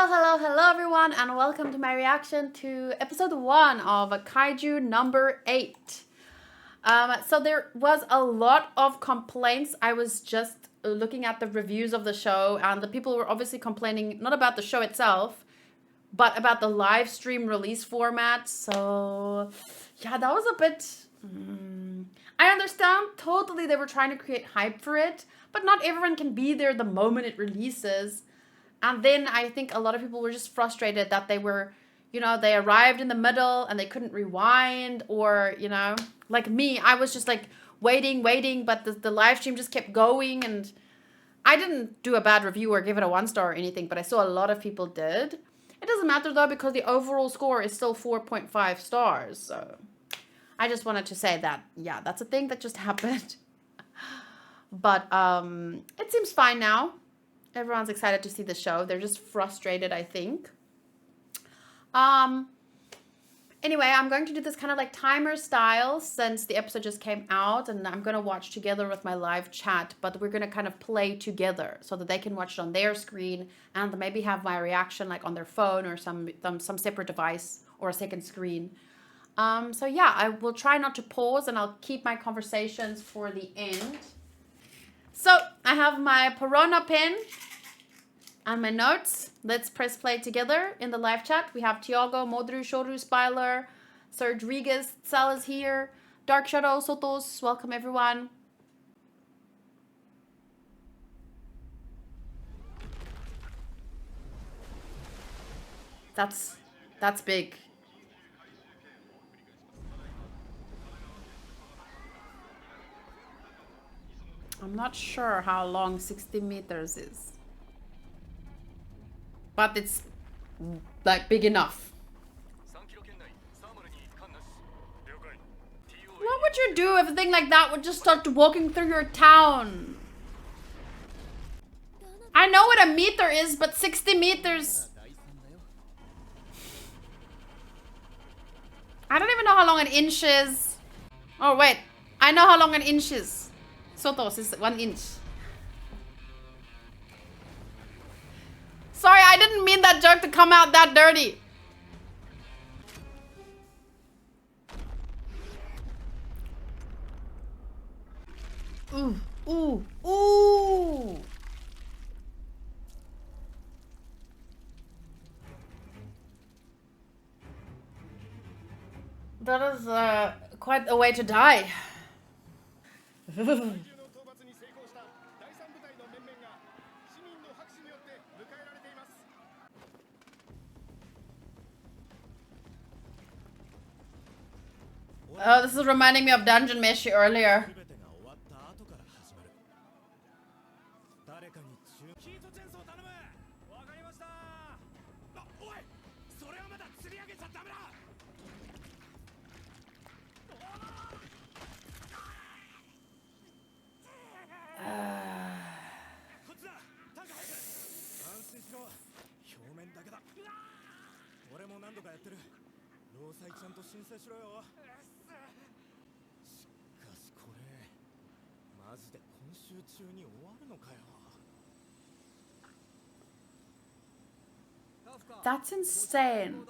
Hello everyone, and welcome to my reaction to episode 1 of Kaiju number 8. So there was a lot of complaints. I was just looking at the reviews of the show, and the people were obviously complaining not about the show itself, but about the live stream release format. So yeah, that was a bit... I understand totally they were trying to create hype for it, but not everyone can be there the moment it releases. And then I think a lot of people were just frustrated that they were, they arrived in the middle and they couldn't rewind, or, like me, I was just like waiting, but the live stream just kept going. And I didn't do a bad review or give it a 1 star or anything, but I saw a lot of people did. It doesn't matter though, because the overall score is still 4.5 stars. So I just wanted to say that, yeah, that's a thing that just happened. But it seems fine now. Everyone's excited to see the show. They're just frustrated, I think. Anyway, I'm going to do this kind of like timer style since the episode just came out, and I'm going to watch together with my live chat, but we're going to kind of play together so that they can watch it on their screen and maybe have my reaction like on their phone or some separate device or a second screen. So yeah, I will try not to pause, and I'll keep my conversations for the end. So I have my Perona pen and my notes. Let's press play together in the live chat. We have Tiago, Modru, Shoru, Spyler, Serge Rigas, Sal is here, Dark Shadow, Sotos, welcome everyone. That's big. I'm not sure how long 60 meters is, but it's like big enough. What would you do if a thing like that would just start walking through your town? I know what a meter is, but 60 meters... I don't even know how long an inch is. Oh wait, I know how long an inch is. Sotos is 1 inch. Sorry, I didn't mean that joke to come out that dirty. Ooh, ooh, ooh. That is quite a way to die. Oh, this is reminding me of Dungeon Meshi earlier. That's insane.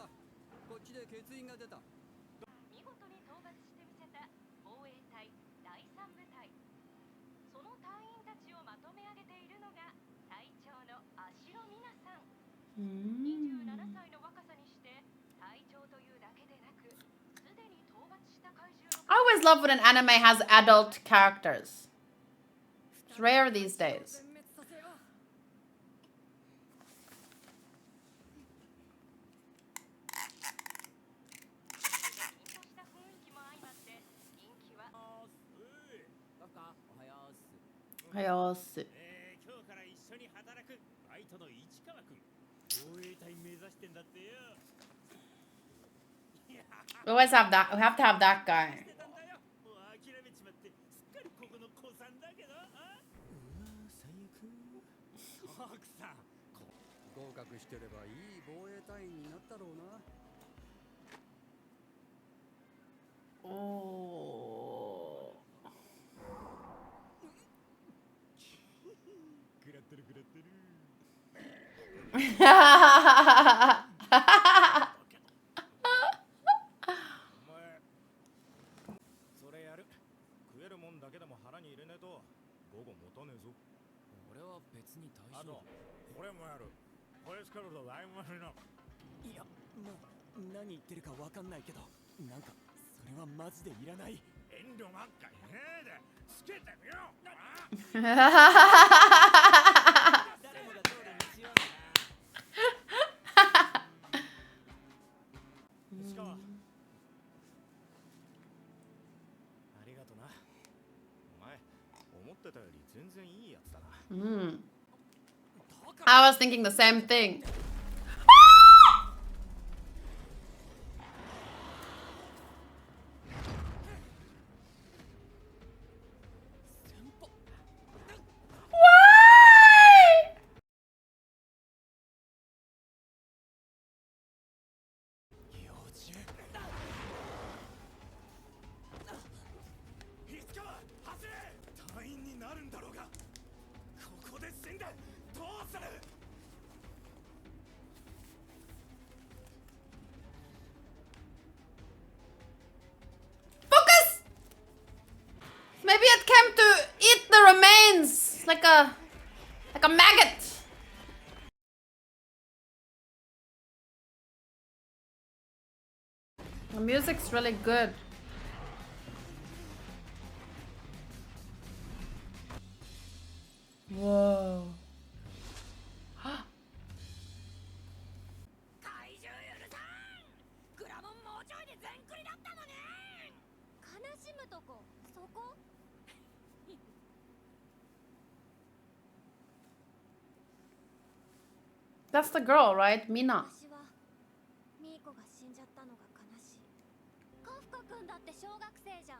I always love when an anime has adult characters. It's rare these days. We always have that. We have to have that guy. Oh. それやる。食えるもんだけでも腹に入れねえと午後持たねえぞ。俺は別に大あと丈夫。これもやる。これ使うとライムマシの。いや、もう何言ってるかわかんないけど、なんかそれはマジでいらない。遠慮ばっかりねえでつけてみよう。誰もが通る道よ。石川、ありがとな。お前思ってたより全然いいやつだな。I was thinking the same thing. Why? Focus! Maybe it came to eat the remains like a maggot. The music's really good. Whoa. 怪獣許さん。グラモンもうちょいで全クリだったのね。悲しむとこそこ。That's the girl, right? Mina. 私はミーコが死んじゃったのが悲しい。カフカ君だって小学生じゃん。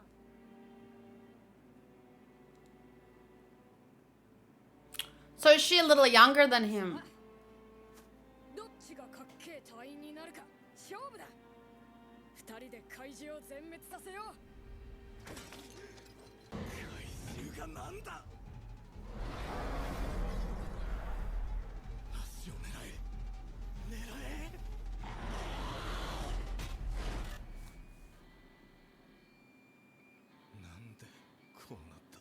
So is she a little younger than him? どっちがかっけえ隊員になるか勝負だ。二人で怪獣を全滅させよう。怪獣がなんだ。足を狙え。狙え。なんでこうなった。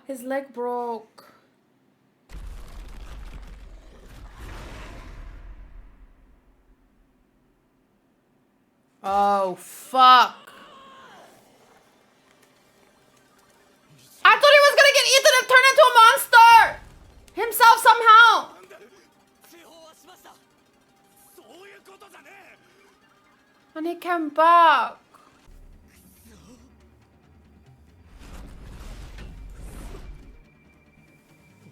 His leg broke. Oh, fuck. I thought he was gonna get eaten and turn into a monster! Himself somehow! 通報はしました。そういうことじゃねえ。 And he came back.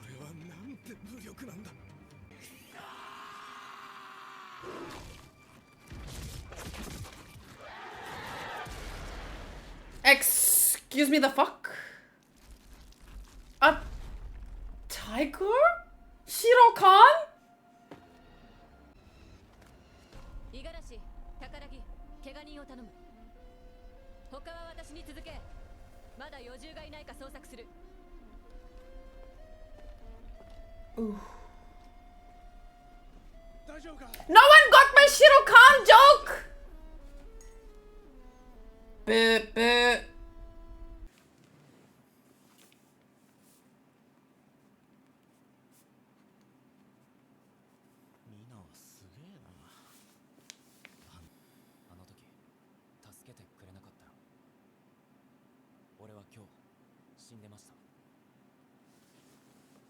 俺はなんて無力なんだ。Excuse me, the fuck? A tiger? Shiro Khan? 五十嵐、宝木、怪我人を頼む。他は私に続け。まだ余獣がいないか捜索する。 Ooh. 大丈夫か。 No one got my Shiro Khan joke! Boo, boo. ミナはすげえな。あの時助けてくれなかったら俺は今日死んでました。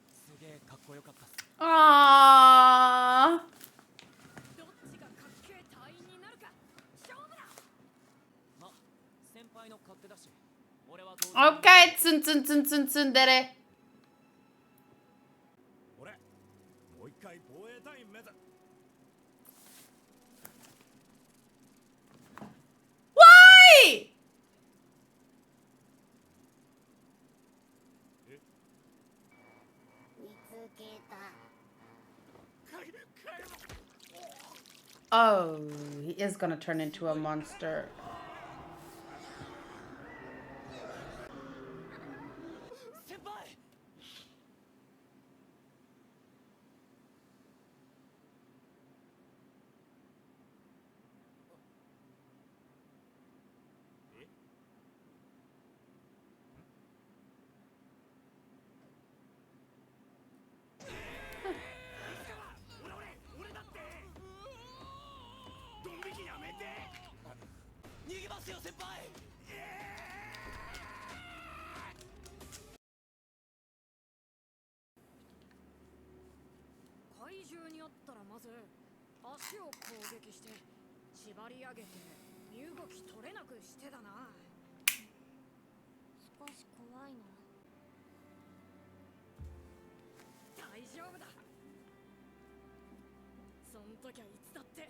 すげえかっこよかったっす。 Aww. どっちがかっけえ隊員になるか勝負だ。ま、先輩の勝手だし俺は当然 Okay, tsundere. 俺もう一回防衛隊員目指。 Why? 見つけた。 Oh, he is gonna turn into a monster. まず足を攻撃して縛り上げて身動き取れなくしてだな。少し怖いな。大丈夫だ。そん時はいつだって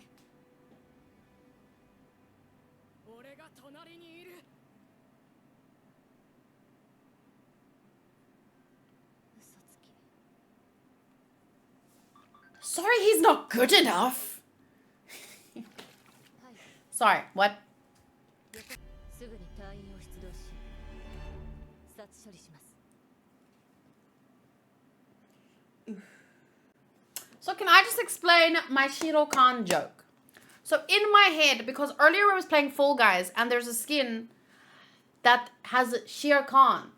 俺が隣にいる。嘘つき。 Sorry, he's not good enough. はい、 Sorry, what? すぐに隊員を出動し殺処理します。 So can I just explain my Shiro Khan joke? So in my head, because earlier I was playing Fall Guys and there's a skin that has Shere Khan.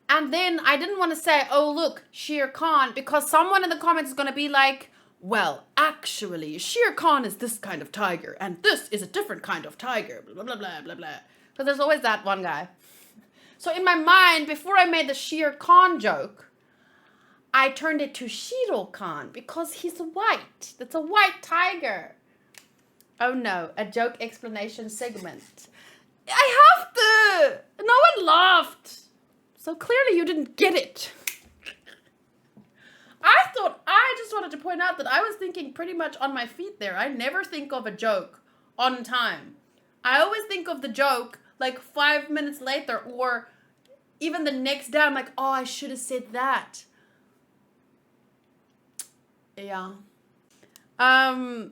And then I didn't want to say, oh look, Shere Khan, because someone in the comments is going to be like, well, actually, Shere Khan is this kind of tiger and this is a different kind of tiger, blah, blah, blah, blah, blah. Because there's always that one guy. So in my mind, before I made the Shere Khan joke, I turned it to Shiro Khan because he's white. That's a white tiger. Oh no, a joke explanation segment. I have to! No one laughed. So clearly you didn't get it. I just wanted to point out that I was thinking pretty much on my feet there. I never think of a joke on time. I always think of the joke like 5 minutes later or even the next day. I'm like, oh, I should have said that. Yeah. I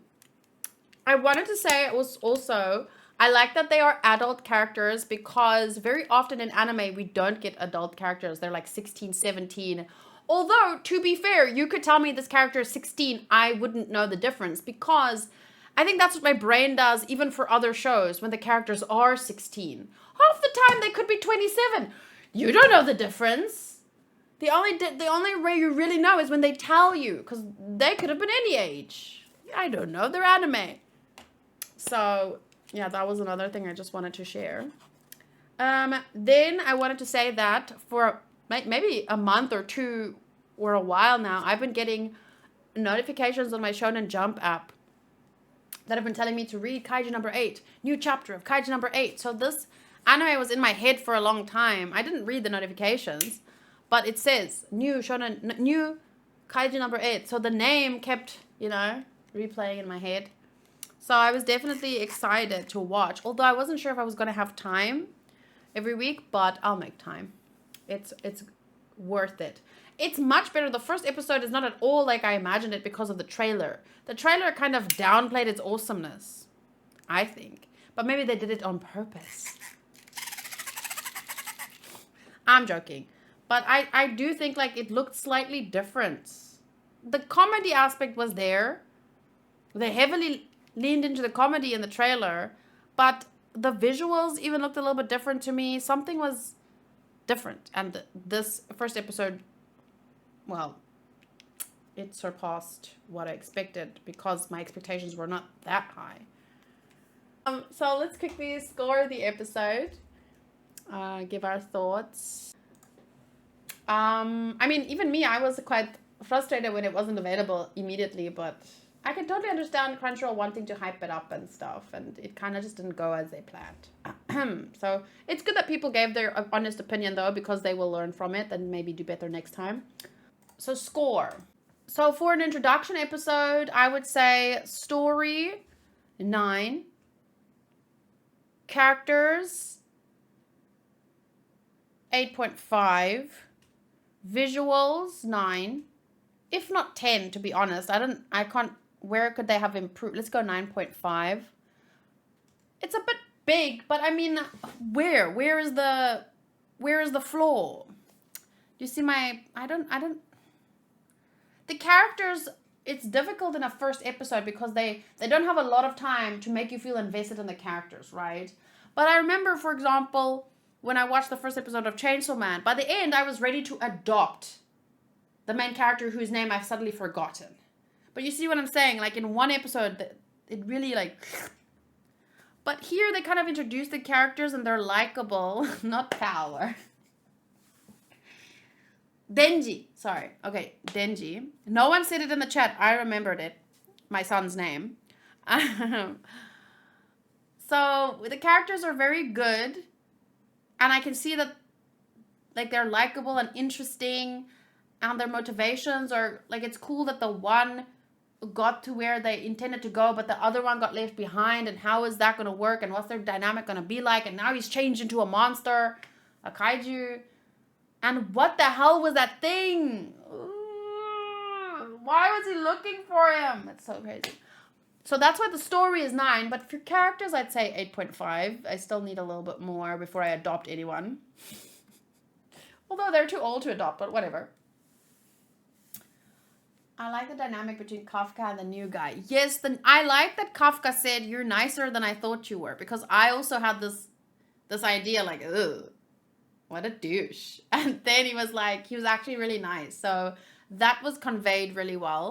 wanted to say it was also, I like that they are adult characters because very often in anime we don't get adult characters. They're like 16, 17. Although, to be fair, you could tell me this character is 16, I wouldn't know the difference because I think that's what my brain does even for other shows when the characters are 16. Half the time they could be 27. You don't know the difference. The only way you really know is when they tell you, because they could have been any age. I don't know. They're anime. So, yeah, that was another thing I just wanted to share. Then I wanted to say that for maybe a month or two or a while now, I've been getting notifications on my Shonen Jump app that have been telling me to read Kaiju number 8. New chapter of Kaiju number 8. So this anime was in my head for a long time. I didn't read the notifications. But it says, new Kaiju number 8. So the name kept, replaying in my head. So I was definitely excited to watch. Although I wasn't sure if I was going to have time every week. But I'll make time. It's worth it. It's much better. The first episode is not at all like I imagined it because of the trailer. The trailer kind of downplayed its awesomeness, I think. But maybe they did it on purpose. I'm joking. But I do think like it looked slightly different. The comedy aspect was there. They heavily leaned into the comedy in the trailer. But the visuals even looked a little bit different to me. Something was different. And this first episode, well, it surpassed what I expected because my expectations were not that high. So let's quickly score the episode. Give our thoughts. I mean, even me, I was quite frustrated when it wasn't available immediately, but I can totally understand Crunchyroll wanting to hype it up and stuff, and it kind of just didn't go as they planned. So it's good that people gave their honest opinion, though, because they will learn from it and maybe do better next time. So score. So for an introduction episode, I would say story, 9. Characters, 8.5. Visuals, 9. If not 10, to be honest. I can't, where could they have improved? Let's go 9.5. It's a bit big, but I mean, where is the flaw? Do you see my, the characters, it's difficult in a first episode because they don't have a lot of time to make you feel invested in the characters, right? But I remember, for example, when I watched the first episode of Chainsaw Man, by the end, I was ready to adopt the main character whose name I've suddenly forgotten. But you see what I'm saying? Like, in one episode, it really, like... But here, they kind of introduce the characters, and they're likable. Not power. Denji. Sorry. Okay, Denji. No one said it in the chat. I remembered it. my son's name. So the characters are very good, and I can see that like they're likable and interesting, and their motivations are like, it's cool that the one got to where they intended to go, but the other one got left behind, and how is that going to work, and what's their dynamic going to be like, and now he's changed into a monster, a kaiju, and what the hell was that thing? Ooh, why was he looking for him? It's so crazy. So that's why the story is 9, but for characters I'd say 8.5. I still need a little bit more before I adopt anyone. Although they're too old to adopt, but whatever. I like the dynamic between Kafka and the new guy. Yes, I like that Kafka said, "You're nicer than I thought you were," because I also had this idea like, ugh, what a douche. And then he was actually really nice. So that was conveyed really well.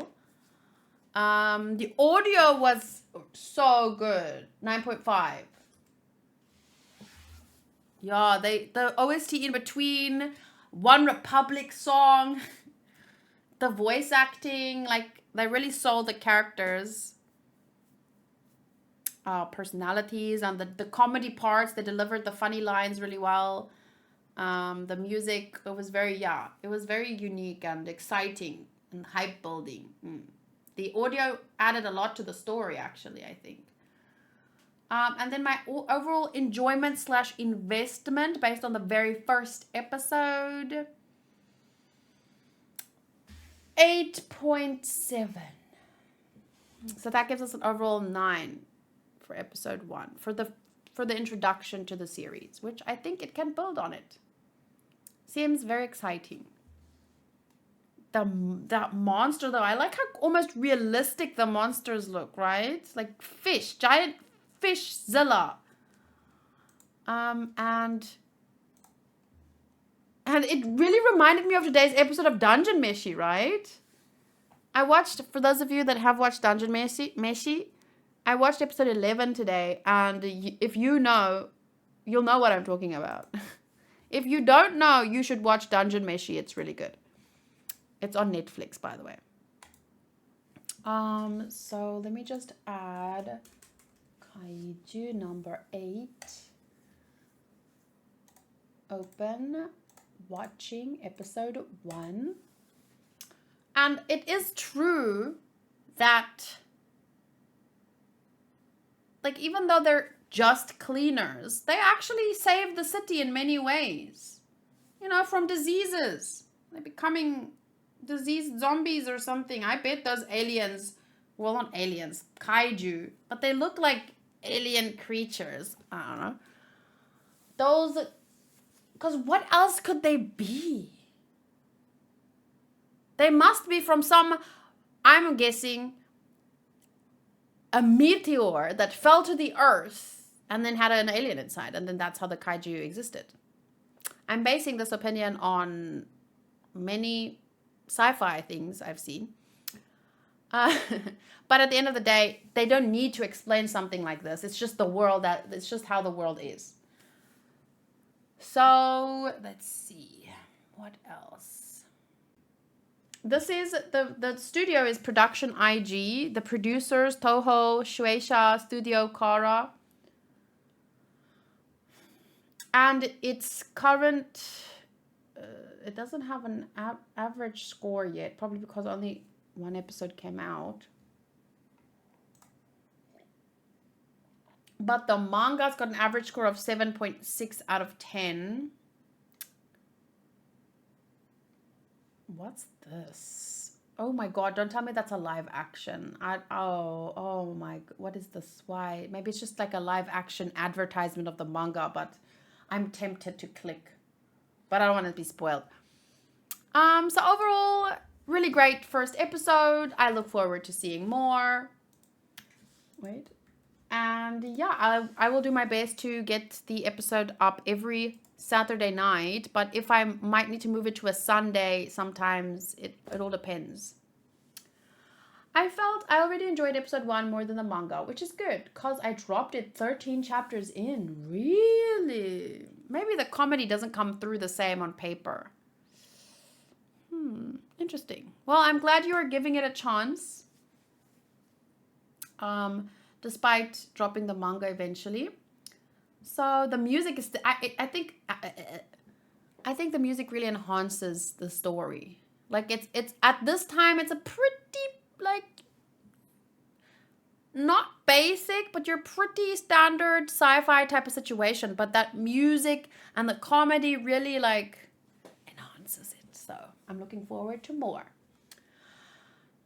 The audio was so good. 9.5. Yeah, the OST in between, One Republic song, the voice acting, like they really sold the characters, personalities, and the comedy parts. They delivered the funny lines really well. The music, it was very unique and exciting and hype building. The audio added a lot to the story, actually, I think. And then my overall enjoyment / investment based on the very first episode, 8.7. So that gives us an overall 9 for episode 1 for the introduction to the series, which I think it can build on it. Seems very exciting. That monster though, I like how almost realistic the monsters look, right? Like fish, giant Fishzilla. And it really reminded me of today's episode of Dungeon Meshi, right? I watched, for those of you that have watched Dungeon Meshi, I watched episode 11 today, and if you know, you'll know what I'm talking about. If you don't know, you should watch Dungeon Meshi. It's really good. It's on Netflix, by the way. So let me just add Kaiju number 8. Open, watching episode 1. And it is true that, like, even though they're just cleaners, they actually save the city in many ways. You know, from diseases. They're becoming diseased zombies or something. I bet those aliens, well, not aliens, kaiju, but they look like alien creatures. I don't know. Those, because what else could they be? They must be from some, I'm guessing, a meteor that fell to the earth and then had an alien inside, and then that's how the kaiju existed. I'm basing this opinion on many sci-fi things I've seen. But at the end of the day, they don't need to explain something like this. It's just it's just how the world is. So let's see, what else? This is the studio is Production IG. The producers Toho, Shueisha, Studio Kara. And its current, it doesn't have an average score yet, probably because only one episode came out. But the manga's got an average score of 7.6 out of 10. What's this? Oh my god, don't tell me that's a live action. Oh my, what is this? Why? Maybe it's just like a live action advertisement of the manga, but I'm tempted to click. But I don't want to be spoiled. So overall, really great first episode. I look forward to seeing more. Wait. And yeah, I will do my best to get the episode up every Saturday night. But if I might need to move it to a Sunday, sometimes it all depends. I felt I already enjoyed episode 1 more than the manga, which is good because I dropped it 13 chapters in. Really? Maybe the comedy doesn't come through the same on paper. Interesting. Well, I'm glad you are giving it a chance. despite dropping the manga eventually. So the music is, I think the music really enhances the story. Like it's at this time it's a pretty like not basic, but you're pretty standard sci-fi type of situation. But that music and the comedy really like enhances it. So I'm looking forward to more.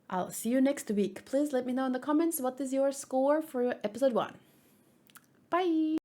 I'll see you next week. Please let me know in the comments what is your score for episode 1. Bye.